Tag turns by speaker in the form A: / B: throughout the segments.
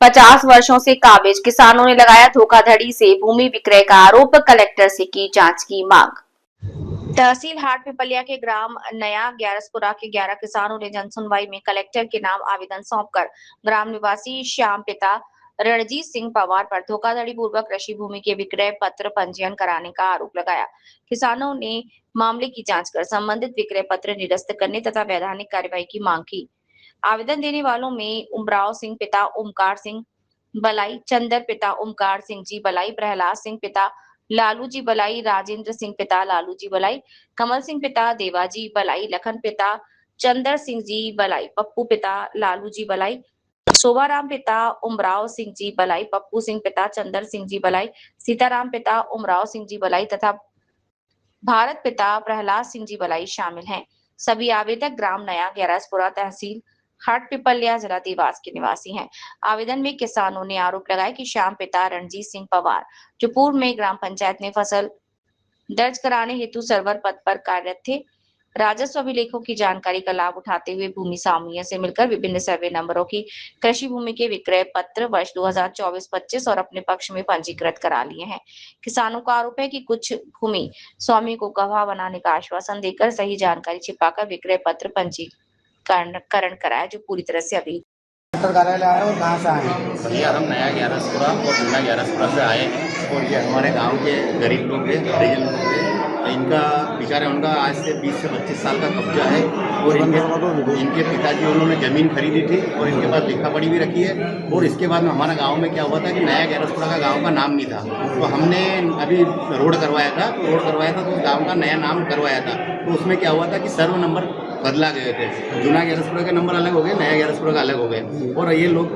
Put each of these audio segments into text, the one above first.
A: 50 वर्षों से काबिज किसानों ने लगाया धोखाधड़ी से भूमि विक्रय का आरोप, कलेक्टर से की जांच की मांग। तहसील हाट पिपलिया के ग्राम नया ग्यारसपुरा के 11 किसानों ने जनसुनवाई में कलेक्टर के नाम आवेदन सौंपकर ग्राम निवासी श्याम पिता रणजीत सिंह पवार पर धोखाधड़ी पूर्वक कृषि भूमि के विक्रय पत्र पंजीयन कराने का आरोप लगाया। किसानों ने मामले की जांच कर संबंधित विक्रय पत्र निरस्त करने तथा वैधानिक कार्रवाई की मांग की। आवेदन देने वालों में उमराव सिंह पिता ओमकार सिंह बलाई, चंदर पिता ओमकार सिंह जी बलाई, प्रहलाद सिंह पिता लालू जी बलाई, राजेंद्र सिंह पिता लालू जी बलाई, कमल सिंह पिता देवाजी बलाई, लखन पिता चंदर सिंह जी बलाई, पप्पू पिता लालू जी बलाई, शोभाराम पिता उमराव सिंह जी बलाई, पप्पू सिंह पिता चंदर सिंह जी बलाई, सीताराम पिता उमराव सिंह जी बलाई तथा भारत पिता प्रहलाद सिंह जी बलाई शामिल हैं। सभी आवेदक ग्राम नया ग्यारसपुरा तहसील हाट पिपलिया जिला देवास के निवासी हैं। आवेदन में किसानों ने आरोप लगाया कि श्याम पिता रणजीत सिंह पवार, जो पूर्व में ग्राम पंचायत में फसल दर्ज कराने हेतु सर्वर पद पर कार्यरत थे, राजस्व अभिलेखों की जानकारी का लाभ उठाते हुए भूमि स्वामियों से मिलकर विभिन्न सर्वे नंबरों की कृषि भूमि के विक्रय पत्र वर्ष 2024-25 और अपने पक्ष में पंजीकृत करा लिए हैं। किसानों का आरोप है कि कुछ भूमि स्वामी को गवाह बनाने का आश्वासन देकर सही जानकारी छिपाकर विक्रय पत्र पंजीकरण कराया, जो पूरी तरह से अभी
B: कार्यालय आए और कहाँ से आए हैं?
C: भैया हम नया ग्यारसपुरा और जूना ग्यारसपुरा से आए हैं और ये हमारे गांव के गरीब लोग हैं, हरिजन लोग हैं। इनका बेचारे उनका आज से 20 से 25 साल का कब्जा है और इनके पिताजी उन्होंने ज़मीन खरीदी थी और इनके पास लिखा पढ़ी भी रखी है। और इसके बाद में हमारा गांव में क्या हुआ था कि नया ग्यारसपुरा का गांव का नाम नहीं था, तो हमने अभी रोड करवाया था तो उस गाँव का नया नाम करवाया था। तो उसमें क्या हुआ था कि सर्व नंबर बदला गए थे, जूना ग्यारसपुरा के नंबर अलग हो गए, नया ग्यारसपुरा का अलग हो गए। और ये लोग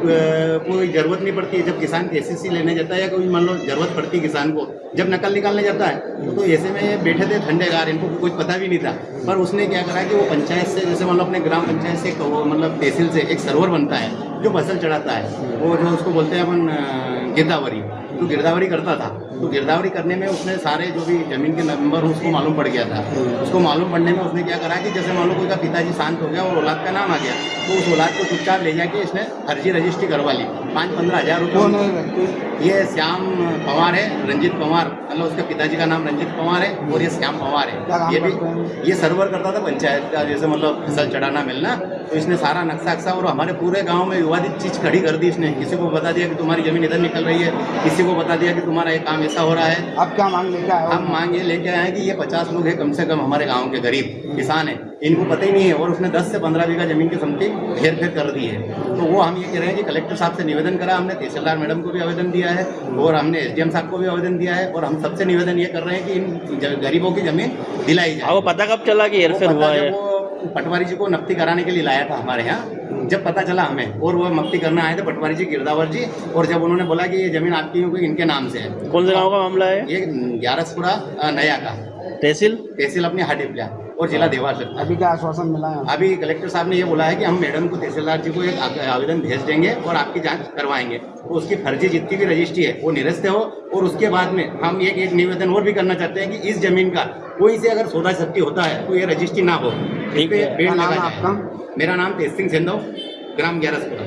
C: कोई ज़रूरत नहीं पड़ती है, जब किसान केसीसी लेने जाता है या कोई मान लो ज़रूरत पड़ती है किसान को, जब नकल निकालने जाता है तो ऐसे में ये बैठे थे ठंडेगार, इनको कुछ पता भी नहीं था। पर उसने क्या करा कि वो पंचायत से, जैसे मान लो अपने ग्राम पंचायत से मतलब तहसील से एक सर्वर बनता है जो फसल चढ़ाता है, वो जो उसको बोलते हैं अपन गिरदावरी, तो गिरदावरी करता था। तो गिरदावरी करने में उसने सारे जो भी ज़मीन के नंबर उसको मालूम पड़ गया था। उसको मालूम पड़ने में उसने क्या करा कि जैसे मान लो कोई का पिताजी शांत हो गया और औलाद का नाम आ गया, तो उस औलाद को चुपचाप ले जाके इसने फर्जी रजिस्ट्री करवा ली 5-15 हज़ार रुपये। ये श्याम पवार है, रंजीत पवार, मतलब उसके पिताजी का नाम रंजीत पवार है और ये श्याम पवार है। ये भी ये सर्वर करता था पंचायत का, जैसे मतलब फसल चढ़ाना मिलना। तो इसने सारा नक्शा और हमारे पूरे गाँव में विवादित चीज़ खड़ी कर दी इसने। किसी को बता दिया कि तुम्हारी ज़मीन इधर निकल रही है, किसी को बता दिया कि तुम्हारा एक काम ऐसा हो रहा है।
B: अब क्या मांग लेके आए?
C: हम मांग ये लेके आए हैं कि ये 50 लोग हैं कम से कम हमारे गांव के गरीब किसान हैं, इनको पता ही नहीं है और उसने 10 से 15 बीघा जमीन की समथिंग हेर फेर कर दी है। तो वो हम ये कह रहे हैं कि कलेक्टर साहब से निवेदन करा, हमने तहसीलदार मैडम को भी आवेदन दिया है और हमने SDM साहब को भी आवेदन दिया है और हम सबसे निवेदन ये कर रहे हैं कि इन गरीबों की जमीन दिलाई जाए।
D: वो पता कब चला कि हेरफेर हुआ है?
C: वो पटवारी जी को नफ्ती कराने के लिए लाया था हमारे यहाँ, जब पता चला हमें, और वो मफ्ती करने आए थे पटवारी जी गिरदावर जी। और जब उन्होंने बोला कि ये जमीन आपकी क्योंकि इनके नाम से है।
D: कौन से गांव का मामला है?
C: ये ग्यारसपुरा नया का तहसील अपनी हाट पिपलिया और जिला देवास।
B: अभी क्या आश्वासन मिला है?
C: अभी कलेक्टर साहब ने ये बोला है कि हम मैडम को, तहसीलदार जी को एक आवेदन भेज देंगे और आपकी जांच करवाएंगे, तो उसकी फर्जी जितनी भी रजिस्ट्री है वो निरस्त हो। और उसके बाद में हम एक निवेदन और भी करना चाहते हैं कि इस जमीन का कोई से अगर सौदा क्षति होता है तो ये रजिस्ट्री ना हो।
D: ठीक है।
C: पेड़ लगा जाए। मेरा नाम तेज सिंह सेंधव, ग्राम ग्यारसपुरा।